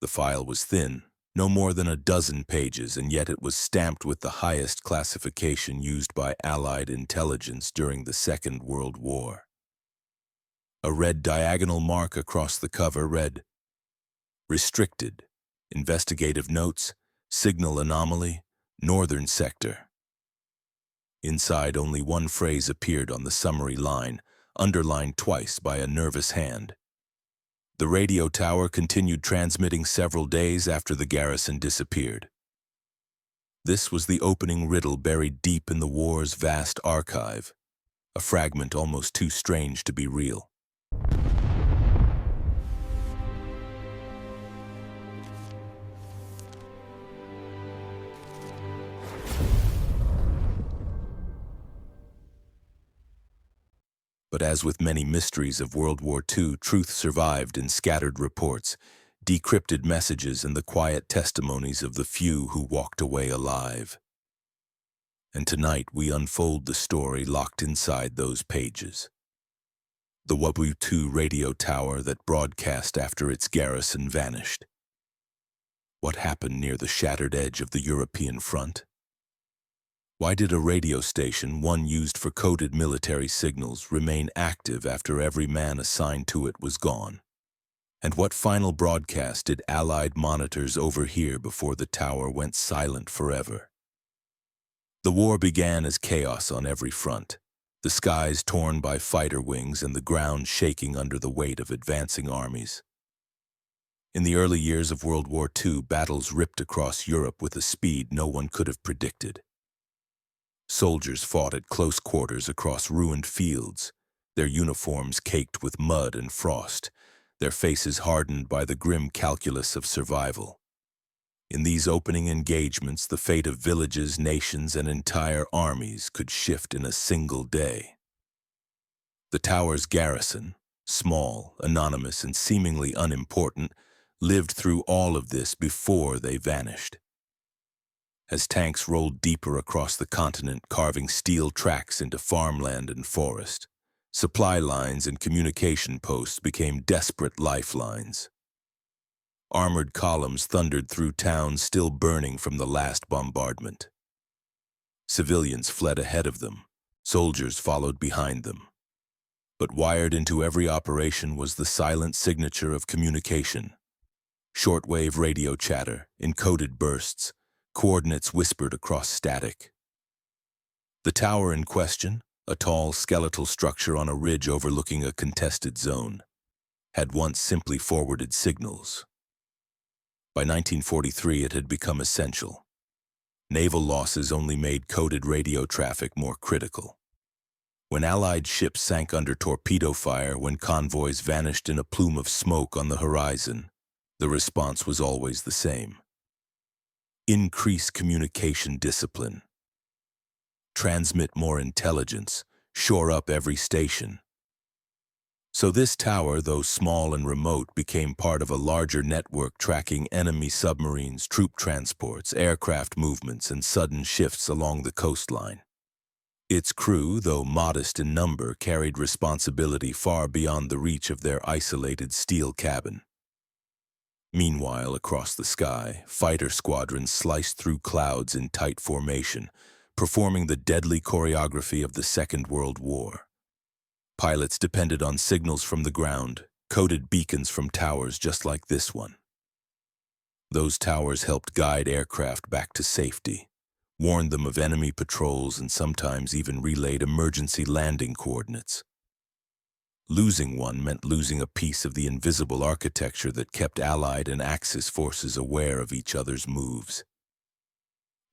The file was thin, no more than a dozen pages, and yet it was stamped with the highest classification used by Allied intelligence during the Second World War. A red diagonal mark across the cover read, "Restricted. Investigative notes. Signal anomaly. Northern sector." Inside, only one phrase appeared on the summary line, underlined twice by a nervous hand. The radio tower continued transmitting several days after the Garrison disappeared. This was the opening riddle buried deep in the war's vast archive, a fragment almost too strange to be real. But as with many mysteries of World War II, truth survived in scattered reports, decrypted messages, and the quiet testimonies of the few who walked away alive. And tonight we unfold the story locked inside those pages. The WWII radio tower that broadcast after its garrison vanished. What happened near the shattered edge of the European front? Why did a radio station, one used for coded military signals, remain active after every man assigned to it was gone? And what final broadcast did Allied monitors overhear before the tower went silent forever? The war began as chaos on every front, the skies torn by fighter wings and the ground shaking under the weight of advancing armies. In the early years of World War II, battles ripped across Europe with a speed no one could have predicted. Soldiers fought at close quarters across ruined fields, their uniforms caked with mud and frost, their faces hardened by the grim calculus of survival. In these opening engagements, the fate of villages, nations, and entire armies could shift in a single day. The tower's garrison, small, anonymous, and seemingly unimportant, lived through all of this before they vanished. As tanks rolled deeper across the continent, carving steel tracks into farmland and forest, supply lines and communication posts became desperate lifelines. Armored columns thundered through towns still burning from the last bombardment. Civilians fled ahead of them, soldiers followed behind them. But wired into every operation was the silent signature of communication. Shortwave radio chatter, encoded bursts, coordinates whispered across static. The tower in question, a tall skeletal structure on a ridge overlooking a contested zone, had once simply forwarded signals. By 1943, it had become essential. Naval losses only made coded radio traffic more critical. When Allied ships sank under torpedo fire, when convoys vanished in a plume of smoke on the horizon, the response was always the same. Increase communication discipline. Transmit more intelligence. Shore up every station. So this tower, though small and remote, became part of a larger network tracking enemy submarines, troop transports, aircraft movements, and sudden shifts along the coastline. Its crew, though modest in number, carried responsibility far beyond the reach of their isolated steel cabin. Meanwhile, across the sky, fighter squadrons sliced through clouds in tight formation, performing the deadly choreography of the Second World War. Pilots depended on signals from the ground, coded beacons from towers just like this one. Those towers helped guide aircraft back to safety, warned them of enemy patrols, and sometimes even relayed emergency landing coordinates. Losing one meant losing a piece of the invisible architecture that kept Allied and Axis forces aware of each other's moves.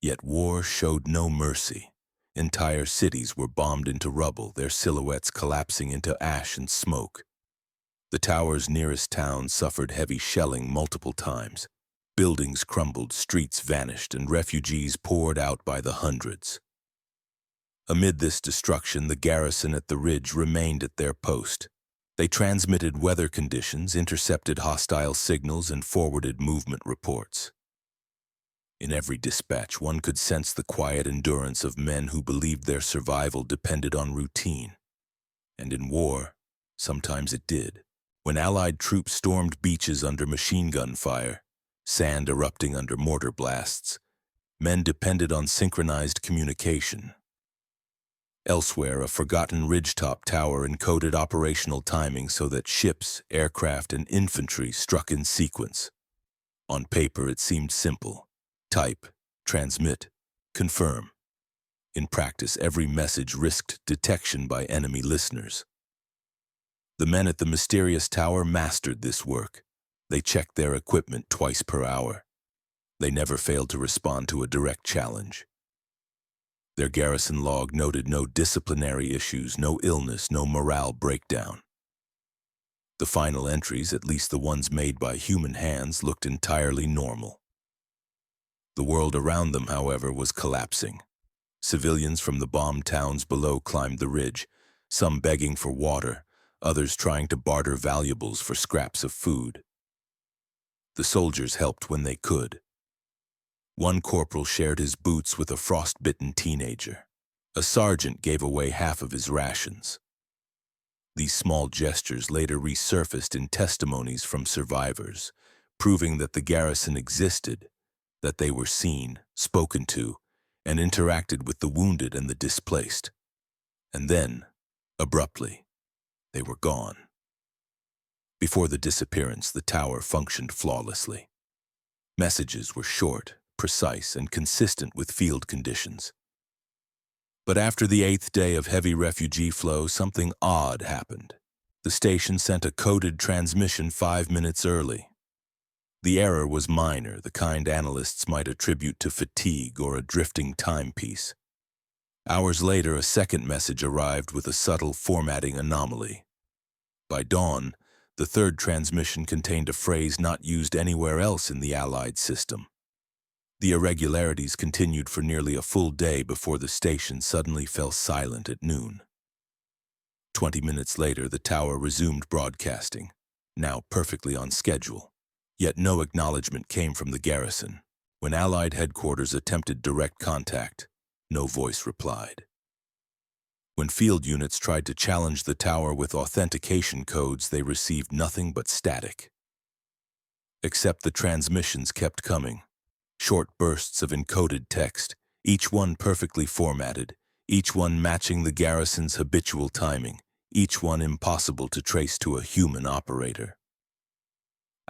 Yet war showed no mercy. Entire cities were bombed into rubble, their silhouettes collapsing into ash and smoke. The tower's nearest town suffered heavy shelling multiple times. Buildings crumbled, streets vanished, and refugees poured out by the hundreds. Amid this destruction, the garrison at the ridge remained at their post. They transmitted weather conditions, intercepted hostile signals, and forwarded movement reports. In every dispatch, one could sense the quiet endurance of men who believed their survival depended on routine. And in war, sometimes it did. When Allied troops stormed beaches under machine gun fire, sand erupting under mortar blasts. Men depended on synchronized communication. Elsewhere, a forgotten ridgetop tower encoded operational timing so that ships, aircraft, and infantry struck in sequence. On paper, it seemed simple. Type, transmit, confirm. In practice, every message risked detection by enemy listeners. The men at the mysterious tower mastered this work. They checked their equipment twice per hour. They never failed to respond to a direct challenge. Their garrison log noted no disciplinary issues, no illness, no morale breakdown. The final entries, at least the ones made by human hands, looked entirely normal. The world around them, however, was collapsing. Civilians from the bombed towns below climbed the ridge, some begging for water, others trying to barter valuables for scraps of food. The soldiers helped when they could. One corporal shared his boots with a frostbitten teenager. A sergeant gave away half of his rations. These small gestures later resurfaced in testimonies from survivors, proving that the garrison existed, that they were seen, spoken to, and interacted with the wounded and the displaced. And then, abruptly, they were gone. Before the disappearance, the tower functioned flawlessly. Messages were short, precise, and consistent with field conditions. But after the 8th day of heavy refugee flow, something odd happened. The station sent a coded transmission 5 minutes early. The error was minor, the kind analysts might attribute to fatigue or a drifting timepiece. Hours later, a second message arrived with a subtle formatting anomaly. By dawn, the third transmission contained a phrase not used anywhere else in the Allied system. The irregularities continued for nearly a full day before the station suddenly fell silent at noon. 20 minutes later, the tower resumed broadcasting, now perfectly on schedule. Yet no acknowledgement came from the garrison. When Allied headquarters attempted direct contact, no voice replied. When field units tried to challenge the tower with authentication codes, they received nothing but static. Except the transmissions kept coming. Short bursts of encoded text, each one perfectly formatted, each one matching the garrison's habitual timing, each one impossible to trace to a human operator.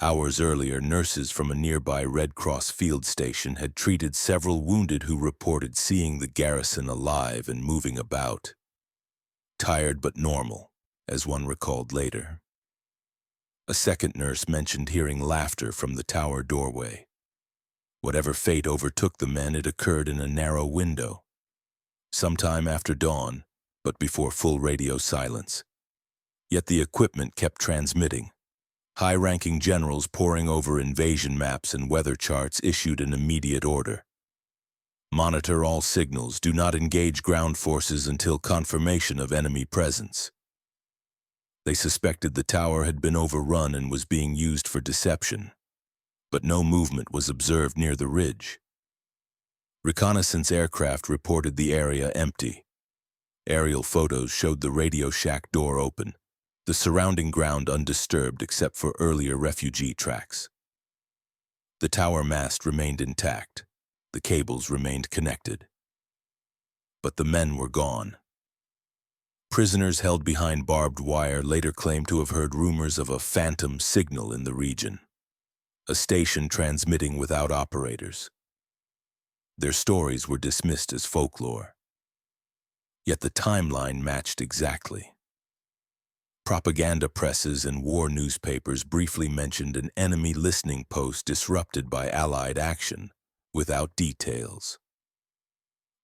Hours earlier, nurses from a nearby Red Cross field station had treated several wounded who reported seeing the garrison alive and moving about. Tired but normal, as one recalled later. A second nurse mentioned hearing laughter from the tower doorway. Whatever fate overtook the men, it occurred in a narrow window. Sometime after dawn, but before full radio silence. Yet the equipment kept transmitting. High-ranking generals poring over invasion maps and weather charts issued an immediate order. Monitor all signals, do not engage ground forces until confirmation of enemy presence. They suspected the tower had been overrun and was being used for deception. But no movement was observed near the ridge. Reconnaissance aircraft reported the area empty. Aerial photos showed the Radio Shack door open, the surrounding ground undisturbed except for earlier refugee tracks. The tower mast remained intact. The cables remained connected. But the men were gone. Prisoners held behind barbed wire later claimed to have heard rumors of a phantom signal in the region. A station transmitting without operators. Their stories were dismissed as folklore. Yet the timeline matched exactly. Propaganda presses and war newspapers briefly mentioned an enemy listening post disrupted by Allied action, without details.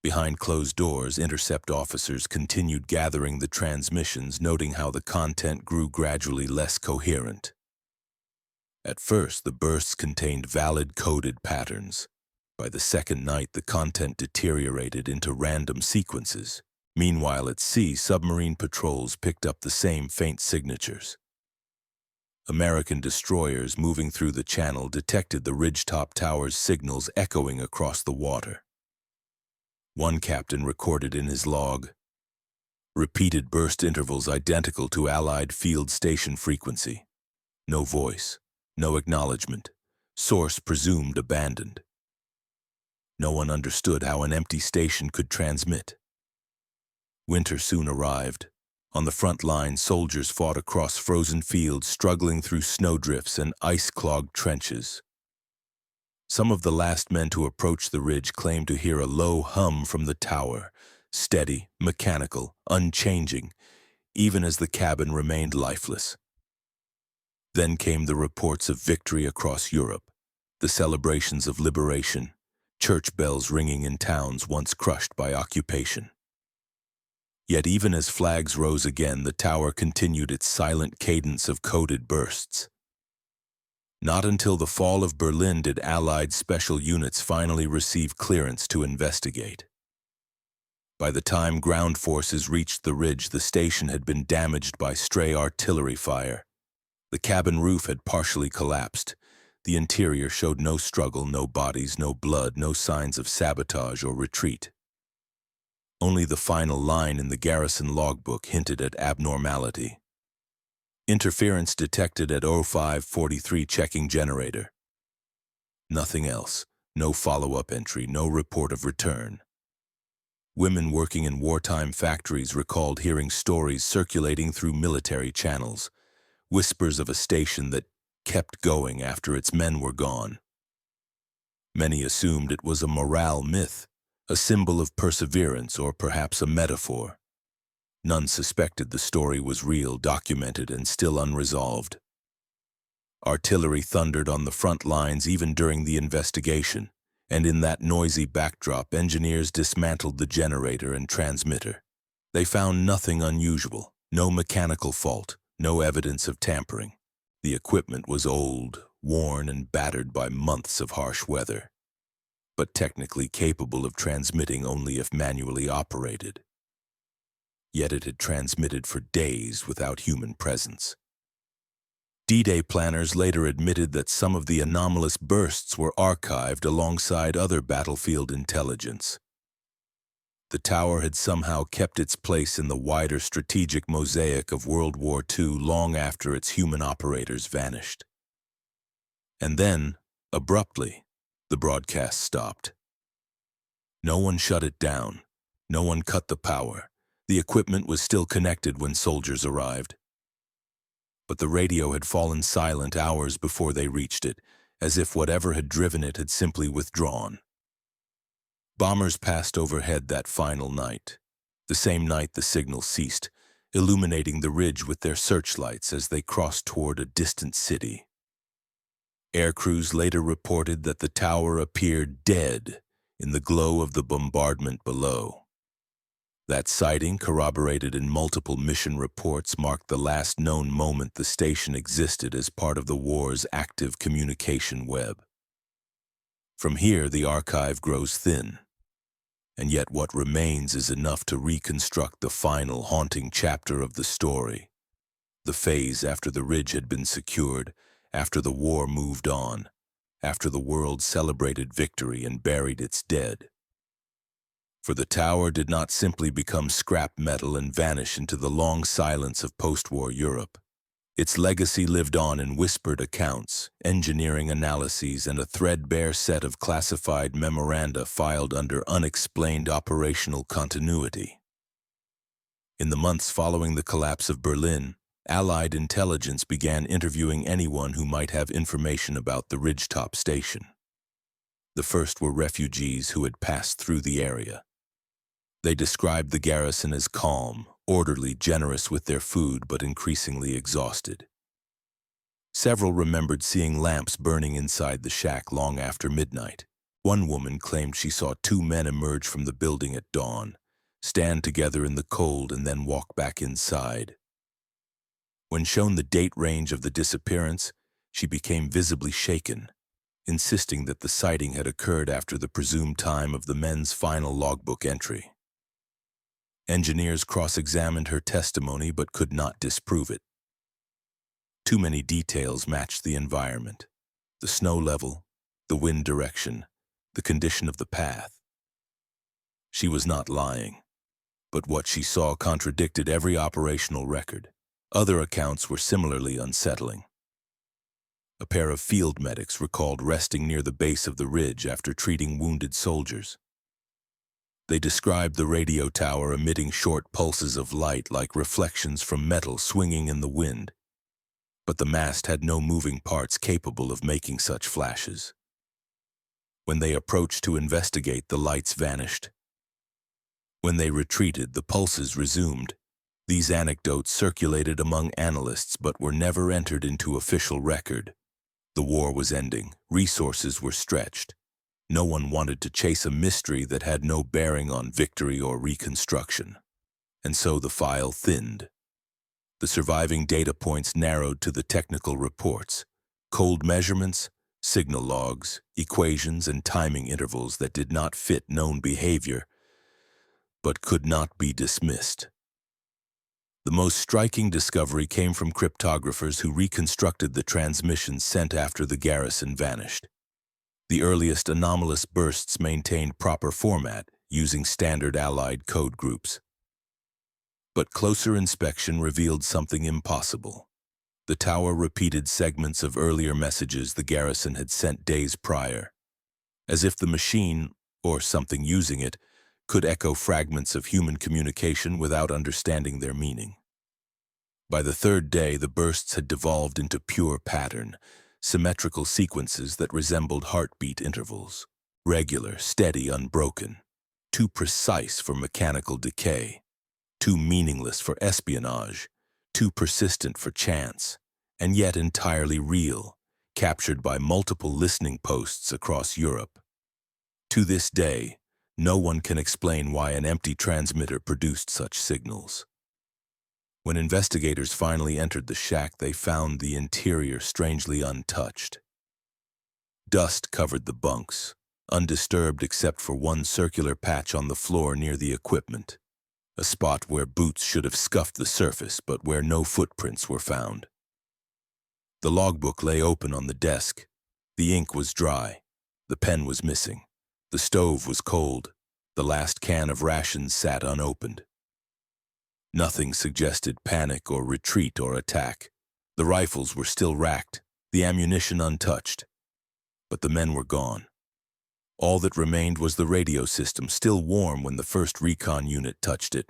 Behind closed doors, intercept officers continued gathering the transmissions, noting how the content grew gradually less coherent. At first, the bursts contained valid coded patterns. By the second night, the content deteriorated into random sequences. Meanwhile, at sea, submarine patrols picked up the same faint signatures. American destroyers moving through the channel detected the ridgetop tower's signals echoing across the water. One captain recorded in his log, repeated burst intervals identical to Allied field station frequency. No voice. No acknowledgement. Source presumed abandoned. No one understood how an empty station could transmit. Winter soon arrived. On the front line, soldiers fought across frozen fields, struggling through snowdrifts and ice-clogged trenches. Some of the last men to approach the ridge claimed to hear a low hum from the tower, steady, mechanical, unchanging, even as the cabin remained lifeless. Then came the reports of victory across Europe, the celebrations of liberation, church bells ringing in towns once crushed by occupation. Yet even as flags rose again, the tower continued its silent cadence of coded bursts. Not until the fall of Berlin did Allied special units finally receive clearance to investigate. By the time ground forces reached the ridge, the station had been damaged by stray artillery fire. The cabin roof had partially collapsed. The interior showed no struggle, no bodies, no blood, no signs of sabotage or retreat. Only the final line in the Garrison logbook hinted at abnormality. Interference detected at 0543 checking generator. Nothing else. No follow-up entry, no report of return. Women working in wartime factories recalled hearing stories circulating through military channels, whispers of a station that kept going after its men were gone. Many assumed it was a morale myth, a symbol of perseverance, or perhaps a metaphor. None suspected the story was real, documented, and still unresolved. Artillery thundered on the front lines even during the investigation, and in that noisy backdrop, engineers dismantled the generator and transmitter. They found nothing unusual, no mechanical fault, no evidence of tampering. The equipment was old, worn, and battered by months of harsh weather, but technically capable of transmitting only if manually operated. Yet it had transmitted for days without human presence. D-Day planners later admitted that some of the anomalous bursts were archived alongside other battlefield intelligence. The tower had somehow kept its place in the wider strategic mosaic of World War II long after its human operators vanished. And then, abruptly, the broadcast stopped. No one shut it down. No one cut the power. The equipment was still connected when soldiers arrived. But the radio had fallen silent hours before they reached it, as if whatever had driven it had simply withdrawn. Bombers passed overhead that final night, the same night the signal ceased, illuminating the ridge with their searchlights as they crossed toward a distant city. Air crews later reported that the tower appeared dead in the glow of the bombardment below. That sighting, corroborated in multiple mission reports, marked the last known moment the station existed as part of the war's active communication web. From here, the archive grows thin, and yet what remains is enough to reconstruct the final haunting chapter of the story. The phase after the ridge had been secured, after the war moved on, after the world celebrated victory and buried its dead. For the tower did not simply become scrap metal and vanish into the long silence of post-war Europe. Its legacy lived on in whispered accounts, engineering analyses, and a threadbare set of classified memoranda filed under unexplained operational continuity. In the months following the collapse of Berlin, Allied intelligence began interviewing anyone who might have information about the ridgetop station. The first were refugees who had passed through the area. They described the garrison as calm, orderly, generous with their food, but increasingly exhausted. Several remembered seeing lamps burning inside the shack long after midnight. One woman claimed she saw two men emerge from the building at dawn, stand together in the cold, and then walk back inside. When shown the date range of the disappearance, she became visibly shaken, insisting that the sighting had occurred after the presumed time of the men's final logbook entry. Engineers cross-examined her testimony but could not disprove it. Too many details matched the environment: the snow level, the wind direction, the condition of the path. She was not lying, but what she saw contradicted every operational record. Other accounts were similarly unsettling. A pair of field medics recalled resting near the base of the ridge after treating wounded soldiers. They described the radio tower emitting short pulses of light like reflections from metal swinging in the wind, but the mast had no moving parts capable of making such flashes. When they approached to investigate, the lights vanished. When they retreated, the pulses resumed. These anecdotes circulated among analysts but were never entered into official record. The war was ending. Resources were stretched. No one wanted to chase a mystery that had no bearing on victory or reconstruction. And so the file thinned. The surviving data points narrowed to the technical reports, cold measurements, signal logs, equations, and timing intervals that did not fit known behavior, but could not be dismissed. The most striking discovery came from cryptographers who reconstructed the transmissions sent after the Garrison vanished. The earliest anomalous bursts maintained proper format using standard Allied code groups. But closer inspection revealed something impossible. The tower repeated segments of earlier messages the Garrison had sent days prior, as if the machine, or something using it, could echo fragments of human communication without understanding their meaning. By the third day, the bursts had devolved into pure pattern, symmetrical sequences that resembled heartbeat intervals, regular, steady, unbroken, too precise for mechanical decay, too meaningless for espionage, too persistent for chance, and yet entirely real, captured by multiple listening posts across Europe. To this day, no one can explain why an empty transmitter produced such signals. When investigators finally entered the shack, they found the interior strangely untouched. Dust covered the bunks, undisturbed except for one circular patch on the floor near the equipment, a spot where boots should have scuffed the surface but where no footprints were found. The logbook lay open on the desk. The ink was dry. The pen was missing. The stove was cold. The last can of rations sat unopened. Nothing suggested panic or retreat or attack. The rifles were still racked, the ammunition untouched. But the men were gone. All that remained was the radio system, still warm when the first recon unit touched it,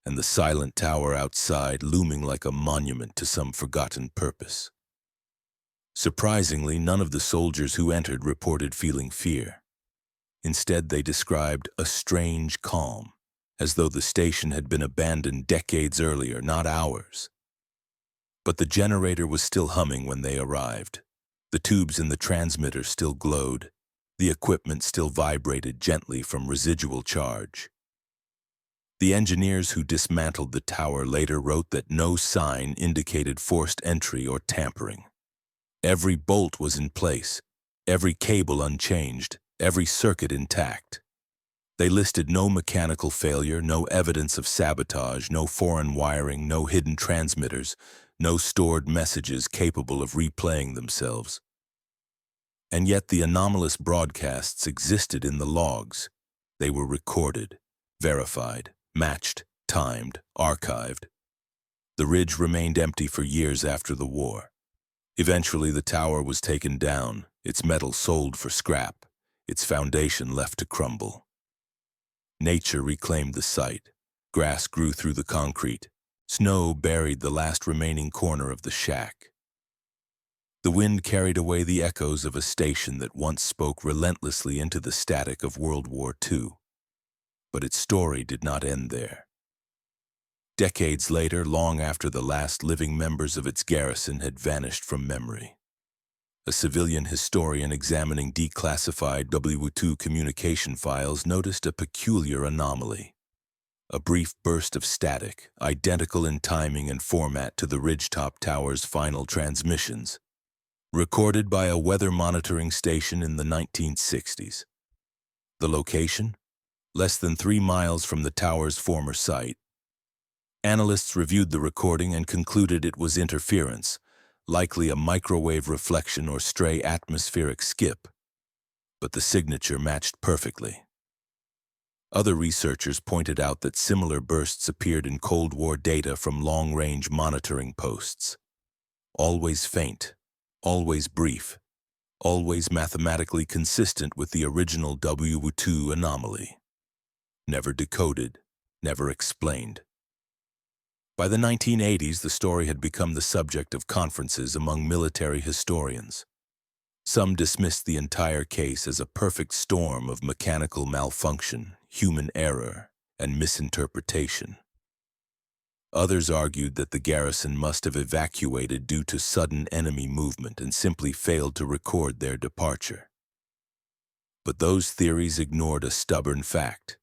and the silent tower outside looming like a monument to some forgotten purpose. Surprisingly, none of the soldiers who entered reported feeling fear. Instead, they described a strange calm, as though the station had been abandoned decades earlier, not hours. But the generator was still humming when they arrived. The tubes in the transmitter still glowed. The equipment still vibrated gently from residual charge. The engineers who dismantled the tower later wrote that no sign indicated forced entry or tampering. Every bolt was in place, every cable unchanged, every circuit intact. They listed no mechanical failure, no evidence of sabotage, no foreign wiring, no hidden transmitters, no stored messages capable of replaying themselves. And yet the anomalous broadcasts existed in the logs. They were recorded, verified, matched, timed, archived. The ridge remained empty for years after the war. Eventually the tower was taken down, its metal sold for scrap, its foundation left to crumble. Nature reclaimed the site. Grass grew through the concrete. Snow buried the last remaining corner of the shack. The wind carried away the echoes of a station that once spoke relentlessly into the static of World War II. But its story did not end there. Decades later, long after the last living members of its garrison had vanished from memory, a civilian historian examining declassified WWII communication files noticed a peculiar anomaly. A brief burst of static, identical in timing and format to the Ridgetop Tower's final transmissions, recorded by a weather monitoring station in the 1960s. The location? Less than 3 miles from the tower's former site. Analysts reviewed the recording and concluded it was interference, likely a microwave reflection or stray atmospheric skip, but the signature matched perfectly. Other researchers pointed out that similar bursts appeared in Cold War data from long-range monitoring posts. Always faint, Always brief, always mathematically consistent with the original WWII anomaly. Never decoded, never explained. By the 1980s, the story had become the subject of conferences among military historians. Some dismissed the entire case as a perfect storm of mechanical malfunction, human error, and misinterpretation. Others argued that the Garrison must have evacuated due to sudden enemy movement and simply failed to record their departure. But those theories ignored a stubborn fact.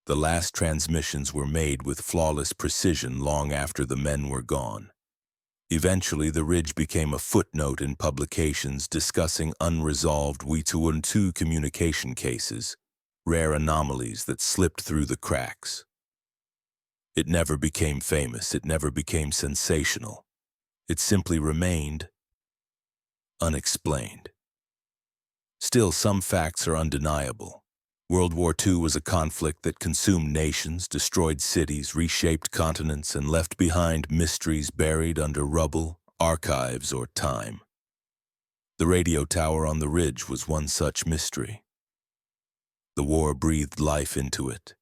The last transmissions were made with flawless precision long after the men were gone. Eventually, the ridge became a footnote in publications discussing unresolved WWII communication cases, rare anomalies that slipped through the cracks. It never became famous, it never became sensational. It simply remained unexplained. Still, some facts are undeniable. World War II was a conflict that consumed nations, destroyed cities, reshaped continents, and left behind mysteries buried under rubble, archives, or time. The radio tower on the ridge was one such mystery. The war breathed life into it.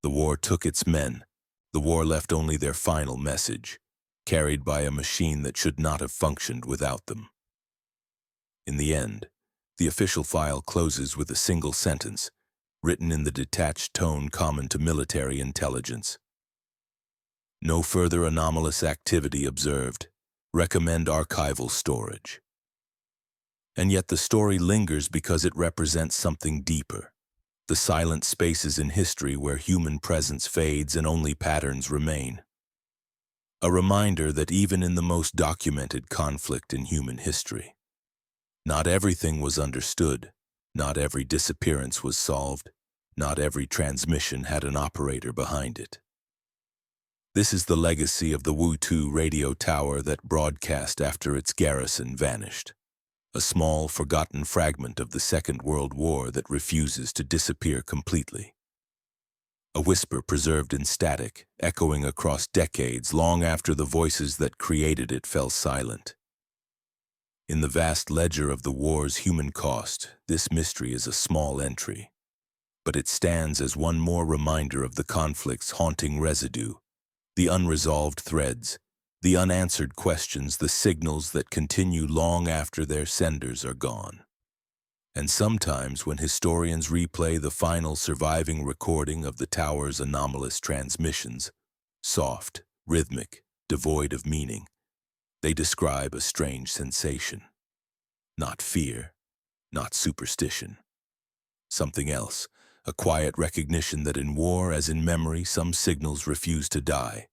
The war took its men. The war left only their final message, carried by a machine that should not have functioned without them. In the end, the official file closes with a single sentence, written in the detached tone common to military intelligence. No further anomalous activity observed. Recommend archival storage. And yet the story lingers because it represents something deeper. The silent spaces in history where human presence fades and only patterns remain. A reminder that even in the most documented conflict in human history, not everything was understood, not every disappearance was solved, not every transmission had an operator behind it. This is the legacy of the WWII radio tower that broadcast after its garrison vanished. A small, forgotten fragment of the Second World War that refuses to disappear completely. A whisper preserved in static, echoing across decades long after the voices that created it fell silent. In the vast ledger of the war's human cost, this mystery is a small entry, but it stands as one more reminder of the conflict's haunting residue, the unresolved threads, the unanswered questions, the signals that continue long after their senders are gone. And sometimes when historians replay the final surviving recording of the tower's anomalous transmissions, soft, rhythmic, devoid of meaning, they describe a strange sensation. Not fear, not superstition. Something else, a quiet recognition that in war as in memory some signals refuse to die.